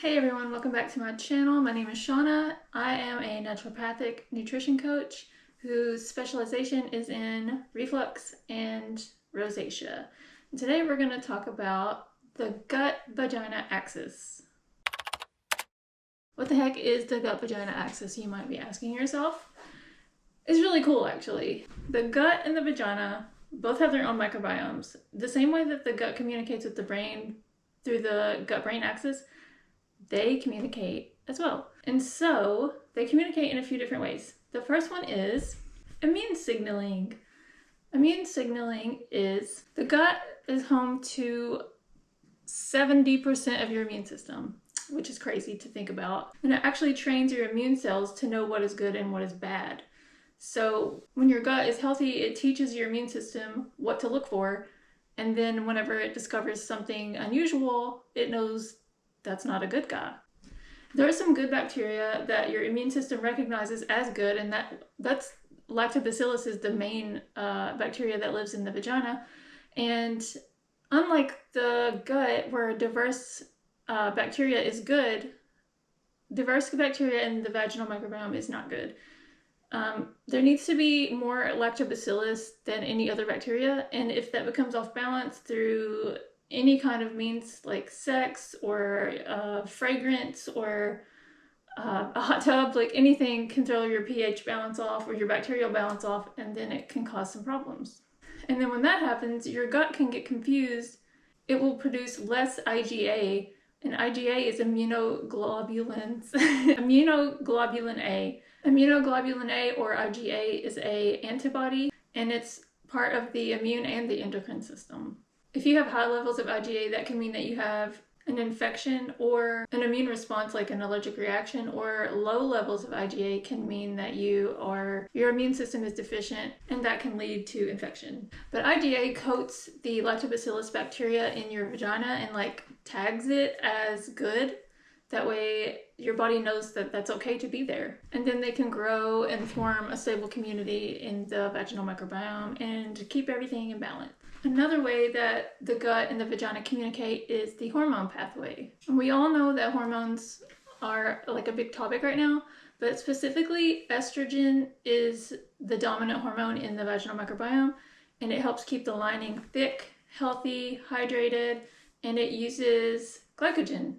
Hey everyone, welcome back to my channel. My name is Shauna. I am a naturopathic nutrition coach whose specialization is in reflux and rosacea. And today we're going to talk about the gut-vagina axis. What the heck is the gut-vagina axis, you might be asking yourself? It's really cool actually. The gut and the vagina both have their own microbiomes. The same way that the gut communicates with the brain through the gut-brain axis, they communicate as well. And so they communicate in a few different ways. The first one is immune signaling. Immune signaling is the gut is home to 70% of your immune system, which is crazy to think about. And it actually trains your immune cells to know what is good and what is bad. So when your gut is healthy, it teaches your immune system what to look for. And then whenever it discovers something unusual, it knows that's not a good guy. There are some good bacteria that your immune system recognizes as good, and that's lactobacillus is the main bacteria that lives in the vagina. And unlike the gut, where diverse bacteria is good, diverse bacteria in the vaginal microbiome is not good. There needs to be more lactobacillus than any other bacteria, and if that becomes off balance through any kind of means like sex or fragrance or a hot tub, like anything can throw your pH balance off or your bacterial balance off, and then it can cause some problems. And then when that happens, your gut can get confused. It will produce less IgA, and IgA is immunoglobulins. Immunoglobulin A. Immunoglobulin A, or IgA, is an antibody, and it's part of the immune and the endocrine system. If you have high levels of IgA, that can mean that you have an infection or an immune response like an allergic reaction, or low levels of IgA can mean that your immune system is deficient, and that can lead to infection. But IgA coats the lactobacillus bacteria in your vagina and like tags it as good. That way your body knows that that's okay to be there. And then they can grow and form a stable community in the vaginal microbiome and keep everything in balance. Another way that the gut and the vagina communicate is the hormone pathway. And we all know that hormones are like a big topic right now, but specifically estrogen is the dominant hormone in the vaginal microbiome, and it helps keep the lining thick, healthy, hydrated, and it uses glycogen.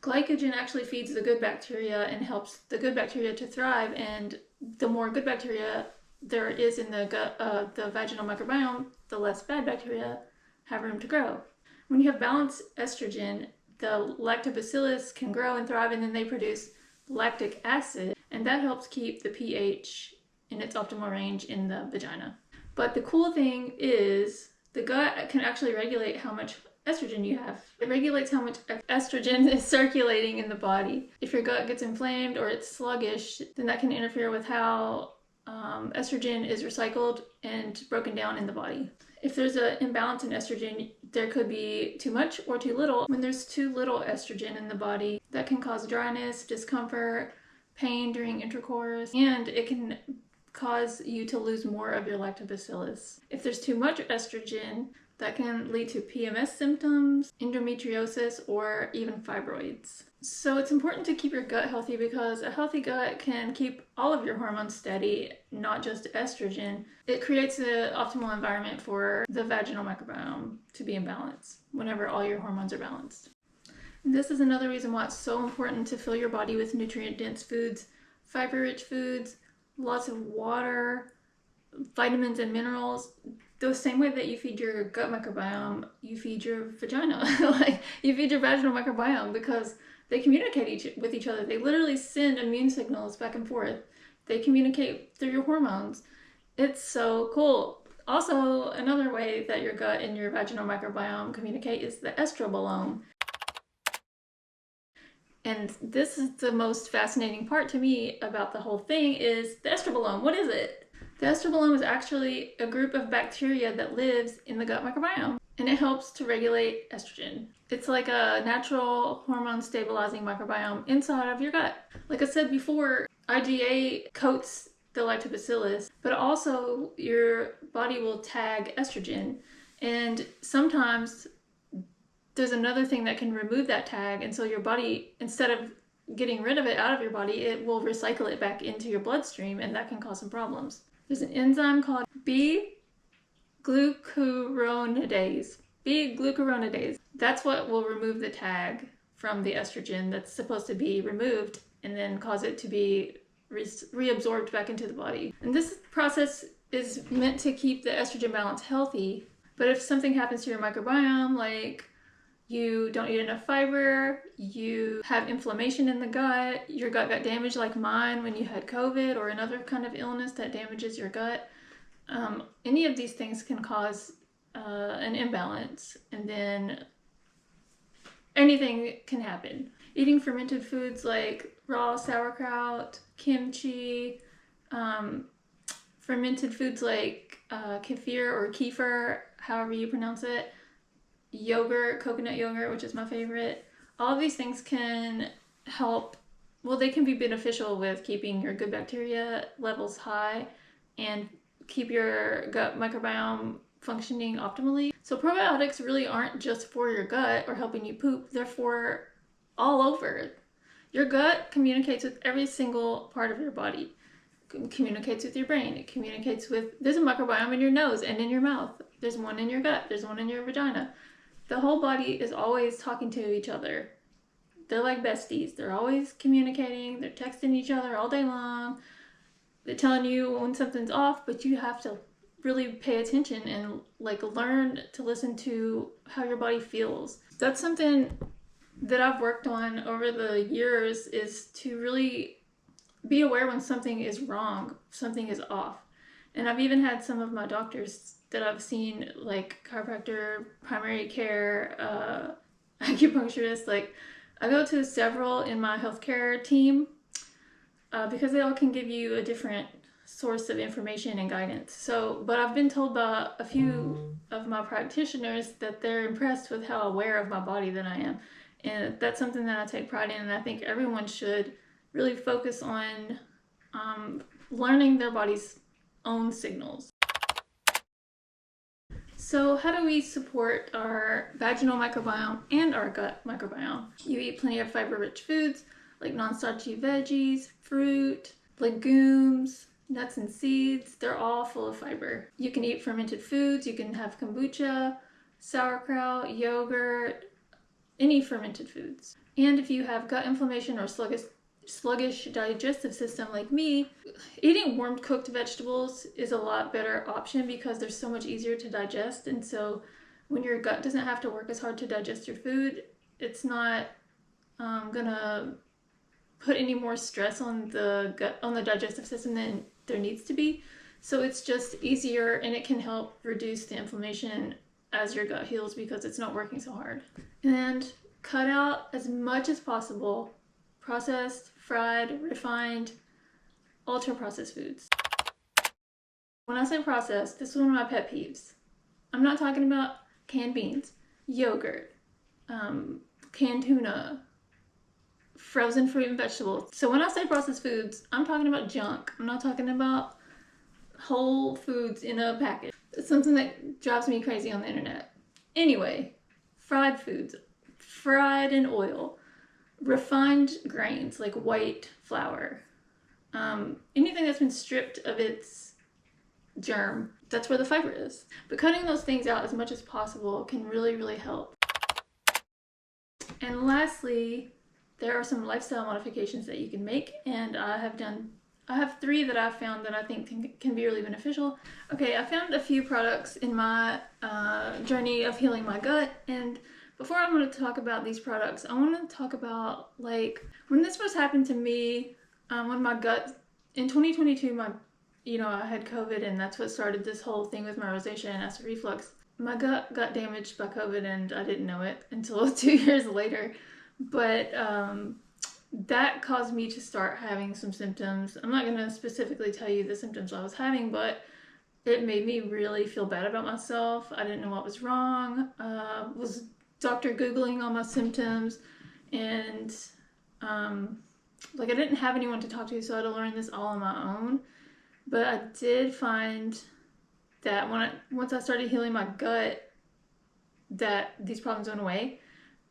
Glycogen actually feeds the good bacteria and helps the good bacteria to thrive, and the more good bacteria there is in the gut, the vaginal microbiome, the less bad bacteria have room to grow. When you have balanced estrogen, the lactobacillus can grow and thrive, and then they produce lactic acid, and that helps keep the pH in its optimal range in the vagina. But the cool thing is the gut can actually regulate how much estrogen you have. It regulates how much estrogen is circulating in the body. If your gut gets inflamed or it's sluggish, then that can interfere with how estrogen is recycled and broken down in the body. If there's an imbalance in estrogen, there could be too much or too little. When there's too little estrogen in the body, that can cause dryness, discomfort, pain during intercourse, and it can cause you to lose more of your lactobacillus. If there's too much estrogen, that can lead to PMS symptoms, endometriosis, or even fibroids. So it's important to keep your gut healthy, because a healthy gut can keep all of your hormones steady, not just estrogen. It creates an optimal environment for the vaginal microbiome to be in balance whenever all your hormones are balanced. And this is another reason why it's so important to fill your body with nutrient-dense foods, fiber-rich foods, lots of water, vitamins and minerals. The same way that you feed your gut microbiome, you feed your vagina. Like, you feed your vaginal microbiome, because they communicate with each other. They literally send immune signals back and forth. They communicate through your hormones. It's so cool. Also, another way that your gut and your vaginal microbiome communicate is the estrobolome. And this is the most fascinating part to me about the whole thing, is the estrobolome. What is it? The estrobolome is actually a group of bacteria that lives in the gut microbiome, and it helps to regulate estrogen. It's like a natural hormone stabilizing microbiome inside of your gut. Like I said before, IgA coats the lactobacillus, but also your body will tag estrogen, and sometimes there's another thing that can remove that tag, and so your body, instead of getting rid of it out of your body, it will recycle it back into your bloodstream, and that can cause some problems. There's an enzyme called B-glucuronidase. B-glucuronidase. That's what will remove the tag from the estrogen that's supposed to be removed and then cause it to be reabsorbed back into the body. And this process is meant to keep the estrogen balance healthy. But if something happens to your microbiome, like you don't eat enough fiber, you have inflammation in the gut, your gut got damaged like mine when you had COVID or another kind of illness that damages your gut, any of these things can cause an imbalance, and then anything can happen. Eating fermented foods like raw sauerkraut, kimchi, fermented foods like kefir or kefir, however you pronounce it, yogurt, coconut yogurt, which is my favorite. All of these things can help, well, they can be beneficial with keeping your good bacteria levels high and keep your gut microbiome functioning optimally. So probiotics really aren't just for your gut or helping you poop, they're for all over. Your gut communicates with every single part of your body. It communicates with your brain. It communicates with, there's a microbiome in your nose and in your mouth. There's one in your gut. There's one in your vagina. The whole body is always talking to each other. They're like besties. They're always communicating. They're texting each other all day long. They're telling you when something's off, but you have to really pay attention and like learn to listen to how your body feels. That's something that I've worked on over the years, is to really be aware when something is wrong, something is off. And I've even had some of my doctors that I've seen, like chiropractor, primary care, acupuncturist, like I go to several in my healthcare team because they all can give you a different source of information and guidance. So, but I've been told by a few of my practitioners that they're impressed with how aware of my body that I am. And that's something that I take pride in, and I think everyone should really focus on learning their body's own signals. So how do we support our vaginal microbiome and our gut microbiome? You eat plenty of fiber-rich foods like non-starchy veggies, fruit, legumes, nuts and seeds. They're all full of fiber. You can eat fermented foods. You can have kombucha, sauerkraut, yogurt, any fermented foods. And if you have gut inflammation or sluggish digestive system like me, eating warm cooked vegetables is a lot better option because they're so much easier to digest. And so when your gut doesn't have to work as hard to digest your food, it's not gonna put any more stress on the gut, on the digestive system than there needs to be. So it's just easier, and it can help reduce the inflammation as your gut heals because it's not working so hard. And cut out as much as possible processed, fried, refined, ultra-processed foods. When I say processed, this is one of my pet peeves. I'm not talking about canned beans, yogurt, canned tuna, frozen fruit and vegetables. So when I say processed foods, I'm talking about junk. I'm not talking about whole foods in a package. It's something that drives me crazy on the internet. Anyway, fried foods, fried in oil, refined grains like white flour, anything that's been stripped of its germ, that's where the fiber is. But cutting those things out as much as possible can really, really help. And lastly, there are some lifestyle modifications that you can make, and I have 3 that I've found that I think can be really beneficial. Okay, I found a few products in my journey of healing my gut, and before I want to talk about these products, I want to talk about, like, when this first happened to me, when my gut, in 2022, I had COVID, and that's what started this whole thing with my rosacea and acid reflux. My gut got damaged by COVID, and I didn't know it until 2 years later. But that caused me to start having some symptoms. I'm not going to specifically tell you the symptoms I was having, but it made me really feel bad about myself. I didn't know what was wrong. Was doctor Googling all my symptoms, and like I didn't have anyone to talk to, so I had to learn this all on my own. But I did find that once I started healing my gut, that these problems went away.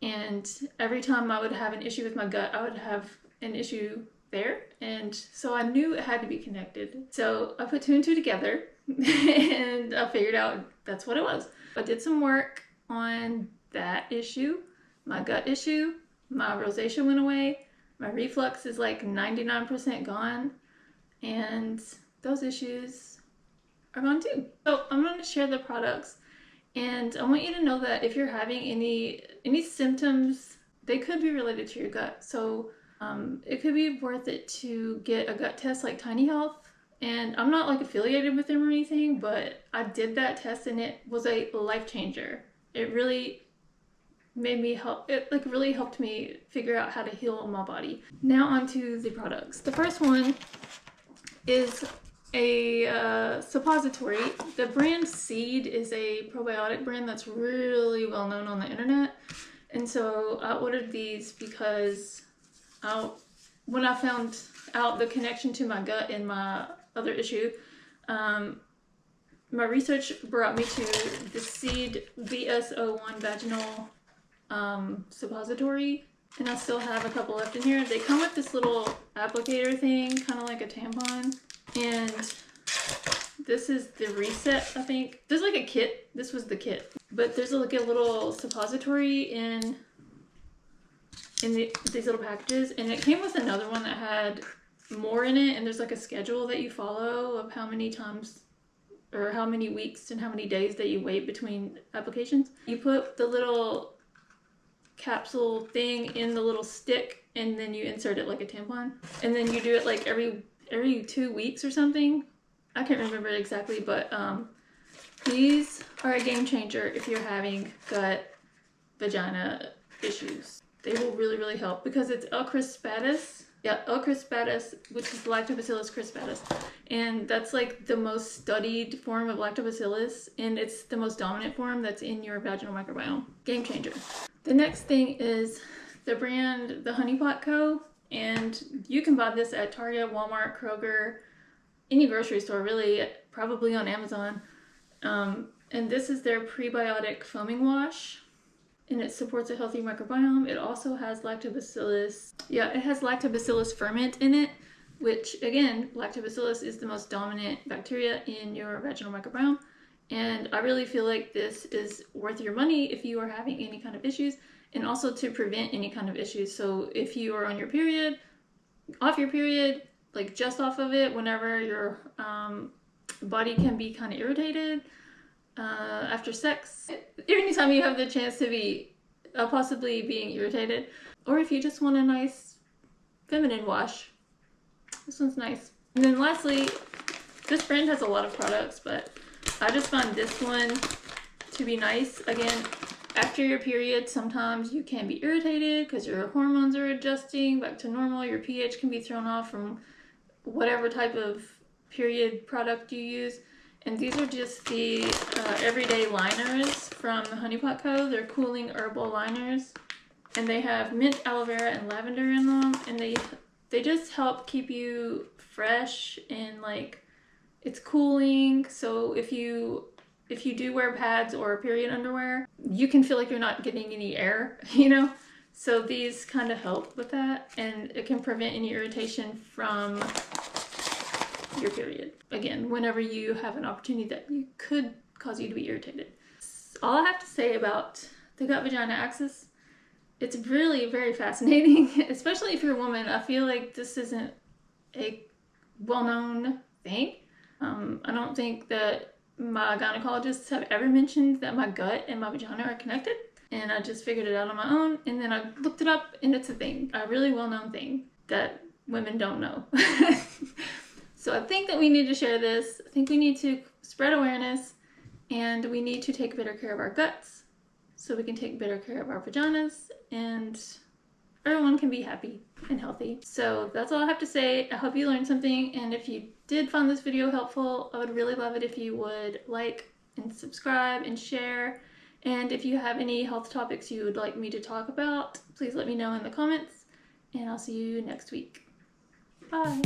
And every time I would have an issue with my gut, I would have an issue there. And so I knew it had to be connected. So I put two and two together and I figured out that's what it was. I did some work on that issue, my gut issue, my rosacea went away, my reflux is like 99% gone, and those issues are gone too. So I'm going to share the products, and I want you to know that if you're having any symptoms, they could be related to your gut. So it could be worth it to get a gut test like Tiny Health. And I'm not like affiliated with them or anything, but I did that test and it was a life changer. It really made me really helped me figure out how to heal my body. Now onto the products. The first one is a suppository. The brand Seed is a probiotic brand that's really well known on the internet. And so I ordered these because when I found out the connection to my gut and my other issue, my research brought me to the Seed VS01 vaginal suppository, and I still have a couple left in here. They come with this little applicator thing, kind of like a tampon, and this is the reset, I think. There's like a kit. This was the kit, but there's like a little suppository in these little packages, and it came with another one that had more in it, and there's like a schedule that you follow of how many times or how many weeks and how many days that you wait between applications. You put the little capsule thing in the little stick, and then you insert it like a tampon, and then you do it like every 2 weeks or something. I can't remember exactly, but these are a game changer if you're having gut vagina issues. They will really help because it's L. crispatus. Yeah, L. crispatus, which is Lactobacillus crispatus, and that's like the most studied form of lactobacillus, and it's the most dominant form that's in your vaginal microbiome. Game changer. The next thing is the brand The Honey Pot Co., and you can buy this at Target, Walmart, Kroger, any grocery store really, probably on Amazon. And this is their prebiotic foaming wash, and it supports a healthy microbiome. It also has lactobacillus. Yeah, it has lactobacillus ferment in it, which again, lactobacillus is the most dominant bacteria in your vaginal microbiome. And I really feel like this is worth your money if you are having any kind of issues, and also to prevent any kind of issues. So if you are on your period, off your period, like just off of it, whenever your body can be kind of irritated, after sex, anytime you have the chance to be possibly being irritated, or if you just want a nice feminine wash, this one's nice. And then lastly, this brand has a lot of products, but I just found this one to be nice. Again, after your period, sometimes you can be irritated because your hormones are adjusting back to normal. Your pH can be thrown off from whatever type of period product you use. And these are just the everyday liners from the Honey Pot Co. They're cooling herbal liners, and they have mint, aloe vera, and lavender in them, and they just help keep you fresh, and like it's cooling. So if you do wear pads or period underwear, you can feel like you're not getting any air, you know? So these kind of help with that, and it can prevent any irritation from your period. Again, whenever you have an opportunity that could cause you to be irritated. All I have to say about the gut-vagina axis, it's really very fascinating, especially if you're a woman. I feel like this isn't a well-known thing. I don't think that my gynecologists have ever mentioned that my gut and my vagina are connected, and I just figured it out on my own, and then I looked it up, and it's a thing, a really well-known thing that women don't know. So I think that we need to share this. I think we need to spread awareness, and we need to take better care of our guts so we can take better care of our vaginas, and everyone can be happy and healthy. So that's all I have to say. I hope you learned something, and if you did find this video helpful, I would really love it if you would like and subscribe and share. And if you have any health topics you would like me to talk about, please let me know in the comments, and I'll see you next week. Bye.